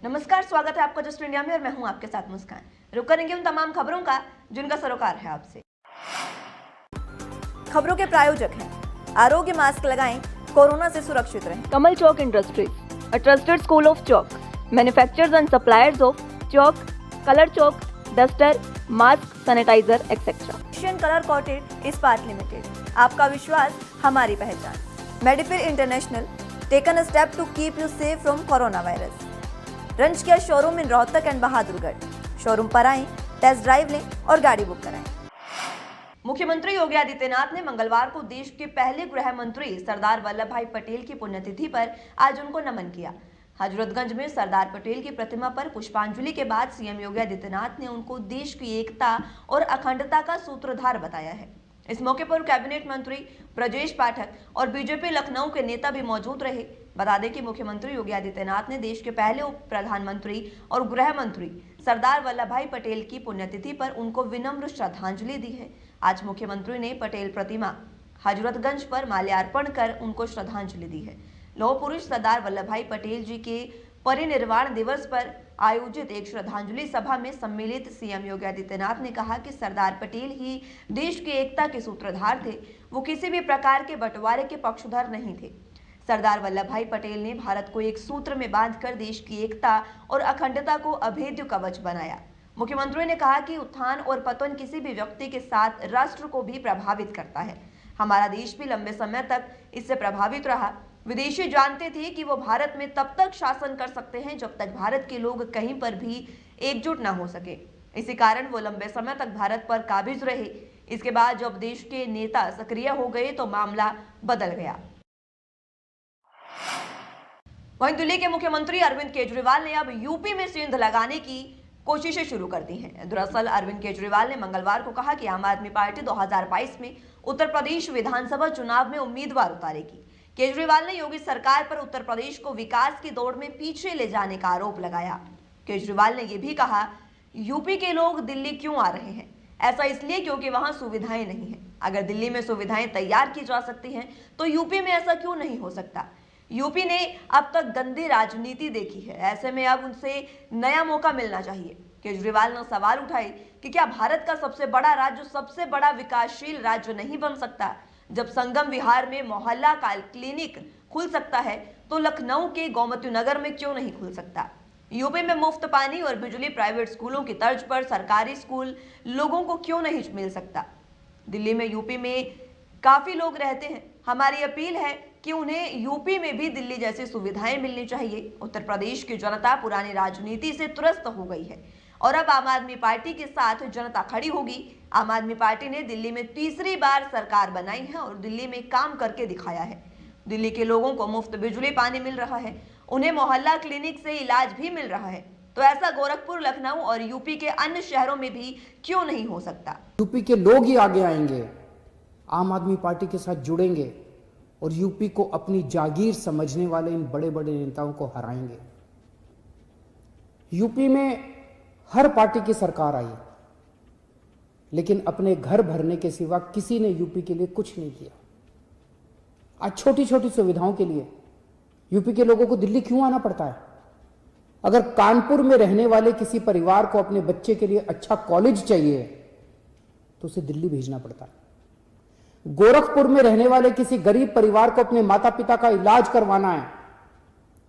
नमस्कार, स्वागत है आपका जस्ट इंडिया में और मैं हूं आपके साथ मुस्कान। रुक करेंगे उन तमाम खबरों का जिनका सरोकार है आपसे। खबरों के प्रायोजक हैं आरोग्य मास्क लगाएं, कोरोना से सुरक्षित रहें। कमल चौक industries, a trusted school of chalk, manufacturers and suppliers of chalk, color chalk, duster, mask, sanitizer, etc. Asian colour coated Ispat limited, आपका विश्वास हमारी पहचान। मेडिफिर international, taken a step to keep you safe from corona virus. रंज किया showroom in Rohtak and Bahadurgarh. Showroom पर आएं, test drive लें और गाड़ी बुक कराएं। मुख्यमंत्री योगी आदित्यनाथ ने मंगलवार को देश के पहले गृह मंत्री सरदार वल्लभ भाई पटेल की पुण्यतिथि पर आज उनको नमन किया। हजरतगंज में सरदार पटेल की प्रतिमा पर पुष्पांजलि के बाद सीएम योगी आदित्यनाथ ने उनको देश की एकता और अखंडता का सूत्रधार बताया है। इस मौके पर कैबिनेट मंत्री ब्रजेश पाठक और बीजेपी लखनऊ के नेता भी मौजूद रहे। बता दें कि मुख्यमंत्री योगी आदित्यनाथ ने देश के पहले उप प्रधानमंत्री और गृह मंत्री सरदार वल्लभ भाई पटेल की पुण्यतिथि पर उनको विनम्र श्रद्धांजलि दी है। आज मुख्यमंत्री ने पटेल प्रतिमा हजरतगंज पर माल्यार्पण कर उनको श्रद्धांजलि दी है। लौह पुरुष सरदार वल्लभ भाई पटेल जी के परिनिर्वाण दिवस पर आयोजित एक श्रद्धांजलि सभा में सम्मिलित सीएम योगी आदित्यनाथ ने कहा कि सरदार पटेल ही देश की एकता के सूत्रधार थे। वो किसी भी प्रकार के बंटवारे के पक्षधर नहीं थे। सरदार वल्लभ भाई पटेल ने भारत को एक सूत्र में बांधकर देश की एकता और अखंडता को अभेद्य कवच बनाया। मुख्यमंत्री ने कहा कि उत्थान और पतन किसी भी व्यक्ति के साथ राष्ट्र को भी प्रभावित करता है। हमारा देश भी लंबे समय तक इससे प्रभावित रहा। विदेशी जानते थे कि वो भारत में तब तक शासन कर सकते हैं जब तक भारत के लोग कहीं पर भी एकजुट न हो सके। इसी कारण वो लंबे समय तक भारत पर काबिज रहे। इसके बाद जब देश के नेता सक्रिय हो गए तो मामला बदल गया। वहीं दिल्ली के मुख्यमंत्री अरविंद केजरीवाल ने अब यूपी में सेंध लगाने की कोशिशें शुरू कर दी हैं। दरअसल अरविंद केजरीवाल ने मंगलवार को कहा कि आम आदमी पार्टी 2022 में उत्तर प्रदेश विधानसभा चुनाव में उम्मीदवार उतारेगी। केजरीवाल ने योगी सरकार पर उत्तर प्रदेश को विकास की दौड़ में पीछे ले जाने का आरोप लगाया। केजरीवाल ने यह भी कहा, यूपी के लोग दिल्ली क्यों आ रहे हैं? ऐसा इसलिए क्योंकि वहां सुविधाएं नहीं है। अगर दिल्ली में सुविधाएं तैयार की जा सकती हैं तो यूपी में ऐसा क्यों नहीं हो सकता? यूपी ने अब तक गंदी राजनीति देखी है, ऐसे में अब उनसे नया मौका मिलना चाहिए। केजरीवाल ने सवाल उठाए कि क्या भारत का सबसे बड़ा राज्य सबसे बड़ा विकासशील राज्य नहीं बन सकता? जब संगम विहार में मोहल्ला क्लिनिक खुल सकता है तो लखनऊ के गोमती नगर में क्यों नहीं खुल सकता? यूपी में मुफ्त पानी और बिजली प्राइवेट स्कूलों की तर्ज पर सरकारी स्कूल लोगों को क्यों नहीं मिल सकता? दिल्ली में यूपी में काफी लोग रहते हैं। हमारी अपील है कि उन्हें यूपी में भी दिल्ली जैसी सुविधाएं मिलनी चाहिए। उत्तर प्रदेश की जनता पुरानी राजनीति से त्रस्त हो गई है और अब आम आदमी पार्टी के साथ जनता खड़ी होगी। आम आदमी पार्टी ने दिल्ली में तीसरी बार सरकार बनाई है और दिल्ली में काम करके दिखाया है। दिल्ली के लोगों को मुफ्त बिजली पानी मिल रहा है, उन्हें मोहल्ला क्लिनिक से इलाज भी मिल रहा है। तो ऐसा गोरखपुर, लखनऊ और यूपी के अन्य शहरों में भी क्यों नहीं हो सकता? यूपी के लोग ही आगे आएंगे, आम आदमी पार्टी के साथ जुड़ेंगे और यूपी को अपनी जागीर समझने वाले इन बड़े बड़े नेताओं को हराएंगे। यूपी में हर पार्टी की सरकार आई, लेकिन अपने घर भरने के सिवा किसी ने यूपी के लिए कुछ नहीं किया। आज छोटी छोटी सुविधाओं के लिए यूपी के लोगों को दिल्ली क्यों आना पड़ता है? अगर कानपुर में रहने वाले किसी परिवार को अपने बच्चे के लिए अच्छा कॉलेज चाहिए तो उसे दिल्ली भेजना पड़ता है। गोरखपुर में रहने वाले किसी गरीब परिवार को अपने माता पिता का इलाज करवाना है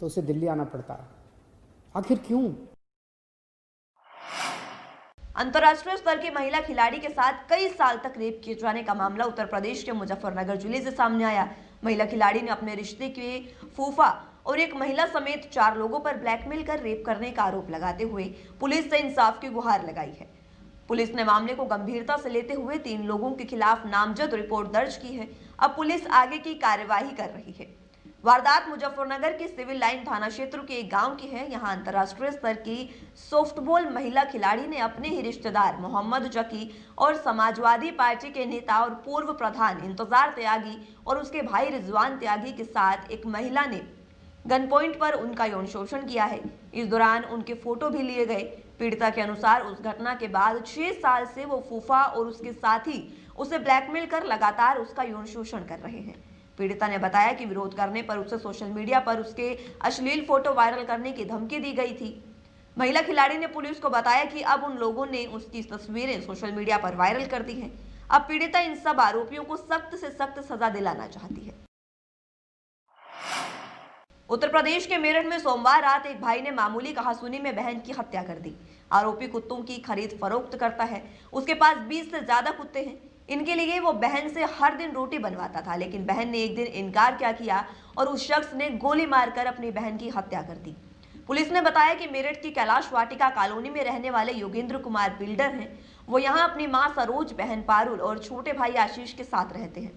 तो उसे दिल्ली आना पड़ता है। आखिर क्यों? अंतर्राष्ट्रीय स्तर की महिला खिलाड़ी के साथ कई साल तक रेप किए जाने का मामला उत्तर प्रदेश के मुजफ्फरनगर जिले से सामने आया। महिला खिलाड़ी ने अपने रिश्ते के फूफा और एक महिला समेत 4 लोगों पर ब्लैकमेल कर रेप करने का आरोप लगाते हुए पुलिस से इंसाफ की गुहार लगाई है। पुलिस ने मामले को गंभीरता से लेते हुए 3 लोगों के खिलाफ नामजद रिपोर्ट दर्ज की है। अब पुलिस आगे की कार्यवाही कर रही है। वारदात मुजफ्फरनगर के सिविल लाइन थाना क्षेत्र के एक गांव की है। यहां अंतर्राष्ट्रीय स्तर की सॉफ्टबॉल महिला खिलाड़ी ने अपने ही रिश्तेदार मोहम्मद जकी और समाजवादी पार्टी के नेता और पूर्व प्रधान इंतजार त्यागी और उसके भाई रिजवान त्यागी के साथ एक महिला ने गन पॉइंट पर उनका यौन शोषण किया है। इस दौरान उनके फोटो भी लिए गए। पीड़िता के अनुसार उस घटना के बाद 6 साल से वो फूफा और उसके साथी उसे ब्लैकमेल कर लगातार उसका यौन शोषण कर रहे हैं। पीड़िता ने बताया कि विरोध करने पर उसे सोशल मीडिया पर उसके अश्लील फोटो वायरल करने की धमकी दी गई थी। महिला खिलाड़ी ने पुलिस को बताया कि अब उन लोगों ने उसकी तस्वीरें सोशल मीडिया पर वायरल कर दी हैं। अब पीड़िता इन सब आरोपियों को सख्त से सख्त सजा दिलाना चाहती है। उत्तर प्रदेश के मेरठ में सोमवार रात एक भाई ने मामूली कहासुनी में बहन की हत्या कर दी। आरोपी कुत्तों की खरीद फरोख्त करता है। उसके पास 20 से ज्यादा कुत्ते हैं। इनके लिए वो बहन से हर दिन रोटी बनवाता था, लेकिन बहन ने एक दिन इनकार क्या किया और उस शख्स ने गोली मारकर अपनी बहन की हत्या कर दी। पुलिस ने बताया कि मेरठ की कैलाश वाटिका कॉलोनी में रहने वाले योगेंद्र कुमार बिल्डर हैं। वो यहाँ अपनी मां सरोज, बहन पारुल और छोटे भाई आशीष के साथ रहते हैं।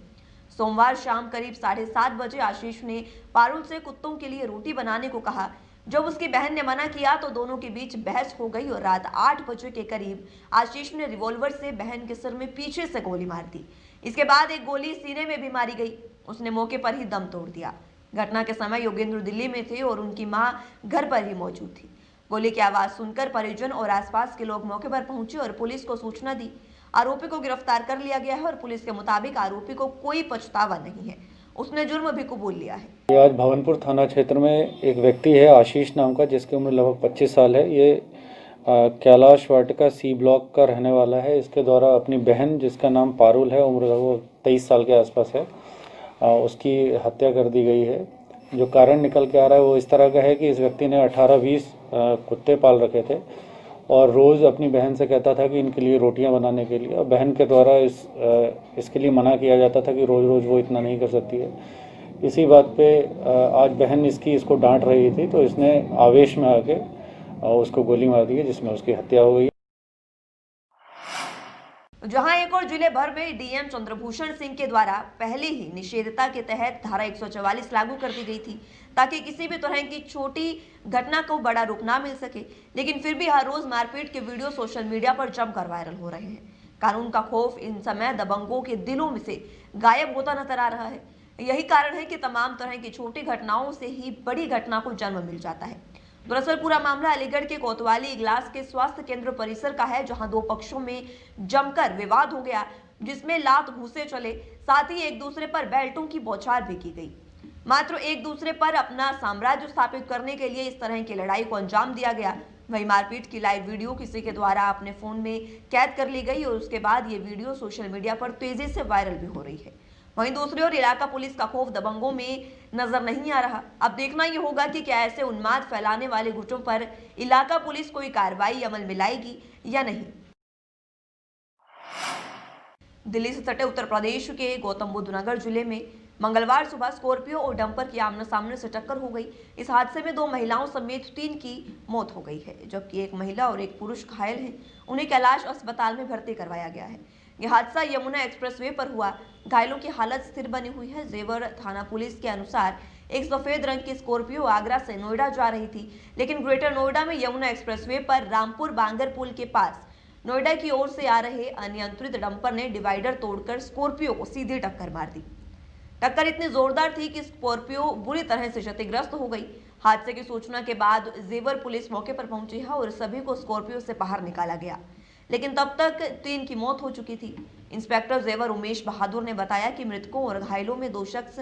सोमवार शाम करीब 7:30 बजे आशीष ने पारुल से कुत्तों के लिए रोटी बनाने को कहा। जब उसकी बहन ने मना किया तो दोनों के बीच बहस हो गई और रात 8 बजे के करीब आशीष ने रिवॉल्वर से बहन के सिर में पीछे से गोली मार दी। इसके बाद एक गोली सीने में भी मारी गई। उसने मौके पर ही दम तोड़ दिया। घटना के समय योगेंद्र दिल्ली में थे और उनकी मां घर पर ही मौजूद थी। गोली की आवाज सुनकर परिजन और आसपास के लोग मौके पर पहुंचे और पुलिस को सूचना दी। आरोपी को गिरफ्तार कर लिया गया है और पुलिस के मुताबिक आरोपी को कोई पछतावा नहीं है। उसने जुर्म भी कबूल लिया है। आज भवनपुर थाना क्षेत्र में एक व्यक्ति है आशीष नाम का, जिसकी उम्र लगभग 25 साल है। ये कैलाश वाटिका C ब्लॉक का रहने वाला है। इसके द्वारा अपनी बहन, जिसका नाम पारुल है, उम्र लगभग 23 साल के आसपास है, उसकी हत्या कर दी गई है। जो कारण निकल के आ रहा है वो इस तरह का है कि इस व्यक्ति ने 18-20 कुत्ते पाल रखे थे और रोज़ अपनी बहन से कहता था कि इनके लिए रोटियां बनाने के लिए, और बहन के द्वारा इसके लिए मना किया जाता था कि रोज़ रोज़ वो इतना नहीं कर सकती है। इसी बात पे आज बहन इसको डांट रही थी तो इसने आवेश में आके उसको गोली मार दी है, जिसमें उसकी हत्या हो गई। जहां एक और जिले भर में डीएम चंद्रभूषण सिंह के द्वारा पहले ही निषेधता के तहत धारा 144 लागू कर दी गई थी ताकि किसी भी तरह की छोटी घटना को बड़ा रूप ना मिल सके, लेकिन फिर भी हर रोज मारपीट के वीडियो सोशल मीडिया पर जमकर वायरल हो रहे हैं। कानून का खौफ इन समय दबंगों के दिलों में से गायब होता नजर आ रहा है। यही कारण है कि तमाम तरह की छोटी घटनाओं से ही बड़ी घटना को जन्म मिल जाता है। दरअसल पूरा मामला अलीगढ़ के कोतवाली इगलास के स्वास्थ्य केंद्र परिसर का है, जहां दो पक्षों में जमकर विवाद हो गया, जिसमें लात घूसे चले, साथ ही एक दूसरे पर बेल्टों की बौछार भी की गई। मात्र एक दूसरे पर अपना साम्राज्य स्थापित करने के लिए इस तरह की लड़ाई को अंजाम दिया गया। वही मारपीट की लाइव वीडियो किसी के द्वारा अपने फोन में कैद कर ली गई और उसके बाद ये वीडियो सोशल मीडिया पर तेजी से वायरल भी हो रही है। वहीं दूसरी ओर इलाका पुलिस का खौफ दबंगों में नजर नहीं आ रहा। अब देखना यह होगा कि क्या ऐसे उन्माद फैलाने वाले गुटों पर इलाका पुलिस कोई कार्रवाई अमल में लाएगी या नहीं। दिल्ली से सटे उत्तर प्रदेश के गौतम बुद्ध नगर जिले में मंगलवार सुबह स्कॉर्पियो और डंपर की आमने सामने से टक्कर हो गई। इस हादसे में 2 महिलाओं समेत 3 की मौत हो गई है, जबकि एक महिला और एक पुरुष घायल हैं। उन्हें कैलाश अस्पताल में भर्ती करवाया गया है। यह हादसा यमुना एक्सप्रेसवे पर हुआ। घायलों की हालत स्थिर बनी हुई है। जेवर थाना पुलिस के अनुसार एक सफेद रंग की स्कॉर्पियो आगरा से नोएडा जा रही थी, लेकिन ग्रेटर नोएडा में यमुना एक्सप्रेसवे पर रामपुर बांगर पुल के पास नोएडा की ओर से आ रहे अनियंत्रित डंपर ने डिवाइडर तोड़कर स्कॉर्पियो को सीधी टक्कर मार दी। टक्कर इतनी जोरदार थी कि स्कॉर्पियो बुरी तरह से क्षतिग्रस्त हो गई। हादसे की सूचना के बाद जेवर पुलिस मौके पर पहुंची है और सभी को स्कॉर्पियो से बाहर निकाला गया, लेकिन तब तक 3 की मौत हो चुकी थी। इंस्पेक्टर जेवर उमेश बहादुर ने बताया कि मृतकों और घायलों में 2 शख्स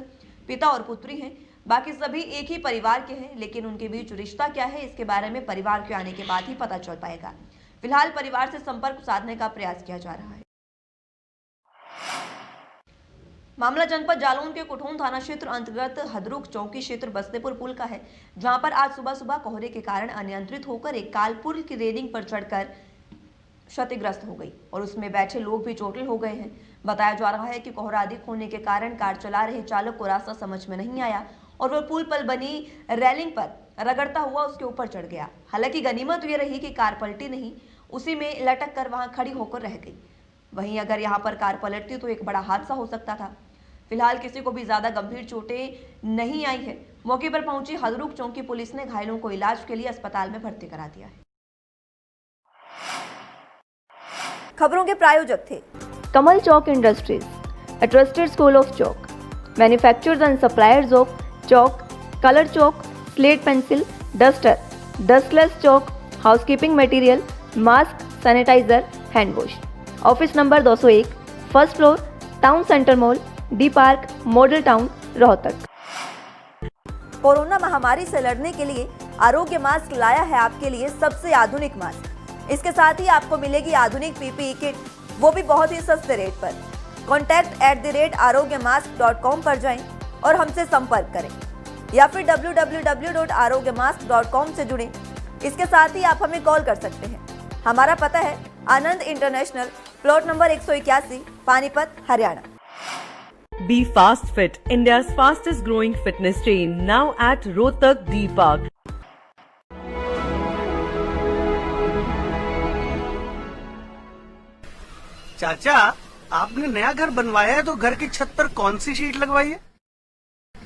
पिता और पुत्री हैं। बाकी सभी एक ही परिवार के हैं, लेकिन उनके बीच रिश्ता क्या है इसके बारे में परिवार के आने के बाद ही पता चल पाएगा। फिलहाल परिवार से संपर्क साधने का प्रयास किया जा रहा है। मामला जनपद जालौन के कुठून थाना क्षेत्र अंतर्गत हदरुक चौकी क्षेत्र बस्तेपुर पुल का है, जहां पर आज सुबह कोहरे के कारण अनियंत्रित होकर एक कार पुल की रेलिंग पर चढ़कर क्षतिग्रस्त हो गई और उसमें बैठे लोग भी चोटिल हो गए हैं। बताया जा रहा है कि कोहरा अधिक होने के कारण कार चला रहे चालक को रास्ता समझ में नहीं आया और वह पुल पर बनी रेलिंग पर रगड़ता हुआ उसके ऊपर चढ़ गया। हालांकि गनीमत ये रही कि कार पलटी नहीं, उसी में लटक कर वहां खड़ी होकर रह गई। वहीं अगर यहां पर कार पलटती तो एक बड़ा हादसा हो सकता था। फिलहाल किसी को भी ज्यादा गंभीर चोटें नहीं आई है। मौके पर पहुंची हदरुक चौकी पुलिस ने घायलों को इलाज के लिए अस्पताल में भर्ती करा दिया है। खबरों के प्रायोजक थे कमल चौक industries, a trusted school of chalk, manufacturers and suppliers of chalk, color chalk, slate pencil, duster, dustless chalk, housekeeping material, mask, sanitizer, hand wash. Office number 201, first floor, town centre mall, D park, model town, Rohtak. Corona महामारी से लड़ने के लिए आरोग्य mask लाया है आपके लिए सबसे आधुनिक मास्क। इसके साथ ही आपको मिलेगी आधुनिक पीपीई किट, वो भी बहुत ही सस्ते रेट पर। contact@arogyamask.com पर जाएं और हमसे संपर्क करें या फिर www.arogyamask.com से जुड़ें। इसके साथ ही आप हमें कॉल कर सकते हैं। हमारा पता है Anand international, plot number 181, Panipat, Haryana. Be Fast Fit, India's fastest growing fitness chain, now at Rohtak D Park. चाचा, आपने नया घर बनवाया है तो घर की छत पर कौन सी शीट लगवाई है?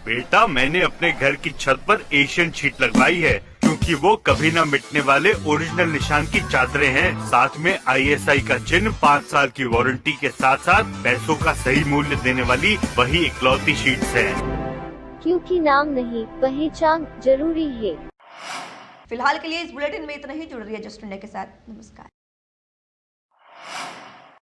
बेटा, मैंने अपने घर की छत पर एशियन शीट लगवाई है क्योंकि वो कभी न मिटने वाले ओरिजिनल निशान की चादरें हैं। साथ में ISI का चिन्ह, 5 साल की वारंटी के साथ साथ पैसों का सही मूल्य देने वाली वही इकलौती शीट्स है। क्योंकि नाम नहीं, पहचान जरूरी है। फिलहाल के लिए इस बुलेटिन में इतना ही। जुड़ रही है जस्ट इंडिया के साथ। नमस्कार।